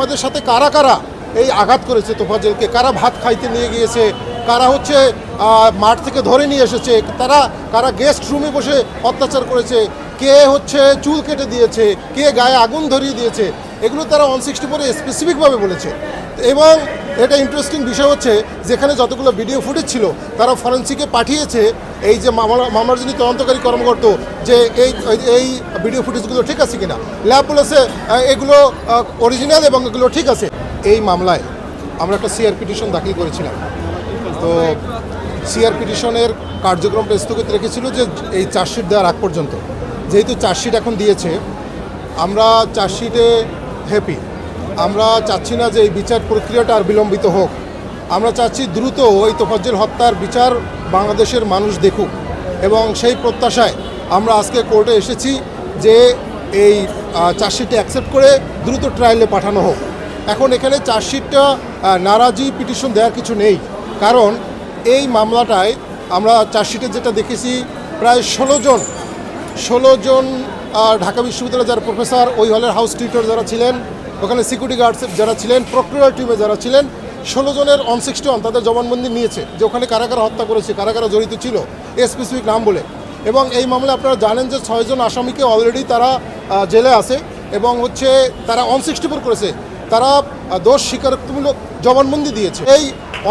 আমাদের সাথে কারা কারা এই আঘাত করেছে তোফাজ্জলকে, কারা ভাত খাইতে নিয়ে গিয়েছে, কারা হচ্ছে মাঠ থেকে ধরে নিয়ে এসেছে, কারা গেস্ট রুমে বসে অত্যাচার করেছে, কে হচ্ছে চুল কেটে দিয়েছে, কে গায়ে আগুন ধরিয়ে দিয়েছে, এগুলো তারা 164 স্পেসিফিকভাবে বলেছে। এবং এটা ইন্টারেস্টিং বিষয় হচ্ছে যেখানে যতগুলো ভিডিও ফুটেজ ছিল তারা ফরেন্সিকে পাঠিয়েছে এই যে মামলার যিনি তদন্তকারী কর্মকর্তা যে এই ভিডিও ফুটেজগুলো ঠিক আছে কিনা। ল্যাব বলেছে এগুলো অরিজিনাল এবং এগুলো ঠিক আছে। এই মামলায় আমরা একটা সিআর পিটিশন দাখিল করেছিলাম। তো সিআর পিটিশনের কার্যক্রমটা স্থগিত রেখেছিল যে এই চার্জশিট দেওয়ার আগ পর্যন্ত। যেহেতু চার্জশিট এখন দিয়েছে, আমরা চার্জশিটে হ্যাপি। আমরা চাচ্ছি না যে এই বিচার প্রক্রিয়াটা আর বিলম্বিত হোক। আমরা চাচ্ছি দ্রুত ওই তোফাজ্জল হত্যার বিচার বাংলাদেশের মানুষ দেখুক, এবং সেই প্রত্যাশায় আমরা আজকে কোর্টে এসেছি যে এই চার্জশিটে অ্যাকসেপ্ট করে দ্রুত ট্রায়ালে পাঠানো হোক। এখন এখানে চার্জশিটটা নারাজি পিটিশন দেওয়ার কিছু নেই, কারণ এই মামলাটায় আমরা চার্জশিটে যেটা দেখেছি প্রায় 16 জন ঢাকা বিশ্ববিদ্যালয়ের যারা প্রফেসর, ওই হলের হাউস টিউটর যারা ছিলেন, ওখানে সিকিউরিটি গার্ডসের যারা ছিলেন, প্রক্রিয়ার টিমে যারা ছিলেন, 16 জনের 161 তাদের জবানবন্দি নিয়েছে যে ওখানে কারা কারা হত্যা করেছে, কারা কারা জড়িত ছিল, এ স্পেসিফিক নাম বলে। এবং এই মামলায় আপনারা জানেন যে 6 জন আসামিকে অলরেডি তারা জেলে আছে, এবং হচ্ছে তারা 164 করেছে, তারা দোষ স্বীকারোক্তিমূলক জবানবন্দি দিয়েছে। এই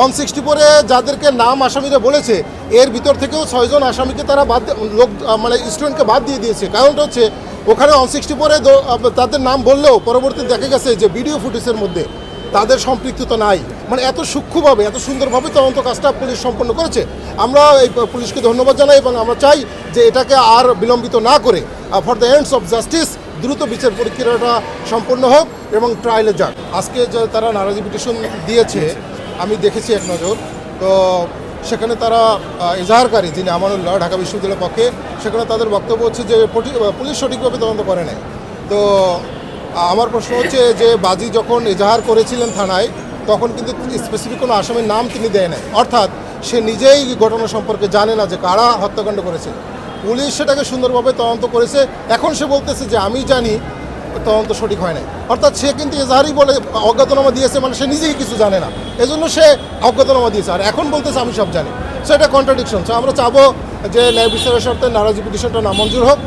164-এ যাদেরকে নাম আসামিরা বলেছে এর ভিতর থেকেও 6 জন আসামিকে তারা স্টুডেন্টকে বাদ দিয়ে দিয়েছে। কারণটা হচ্ছে ওখানে 164-এ তাদের নাম বললেও পরবর্তী দেখা গেছে যে ভিডিও ফুটেজের মধ্যে তাদের সম্পৃক্ততা নাই। এত সূক্ষ্মভাবে এত সুন্দরভাবে তদন্ত কাজটা পুলিশ সম্পন্ন করেছে। আমরা এই পুলিশকে ধন্যবাদ জানাই, এবং আমরা চাই যে এটাকে আর বিলম্বিত না করে for the ends of justice দ্রুত বিচার প্রক্রিয়াটা সম্পন্ন হোক এবং ট্রায়ালে যাক। আজকে যে তারা নারাজি পিটিশন দিয়েছে আমি দেখেছি এক নজর, তো সেখানে তারা এজাহারকারী যিনি আমানুল্লাহ ঢাকা বিশ্ববিদ্যালয়ের পক্ষে, সেখানে তাদের বক্তব্য হচ্ছে যে পুলিশ সঠিকভাবে তদন্ত করে নাই। তো আমার প্রশ্ন হচ্ছে যে বাজি যখন এজাহার করেছিলেন থানায় তখন কিন্তু স্পেসিফিক কোনো আসামির নাম তিনি দেয় নাই, অর্থাৎ সে নিজেই ঘটনা সম্পর্কে জানে না যে কারা হত্যাকাণ্ড করেছে। পুলিশ সেটাকে সুন্দরভাবে তদন্ত করেছে, এখন সে বলতেছে যে আমি জানি তদন্ত সঠিক হয় নাই, অর্থাৎ সে কিন্তু এজাহারই বলে অজ্ঞাতনামা দিয়েছে, সে নিজেই কিছু জানে না, এজন্য সে অজ্ঞাতনামা দিয়েছে, আর এখন বলতেছে আমি সব জানি। সো এটা কন্ট্রাডিকশন। সো আমরা চাবো যে ন্যায় বিচারের শর্তে নারাজি পিটিশনটা নামঞ্জুর হোক,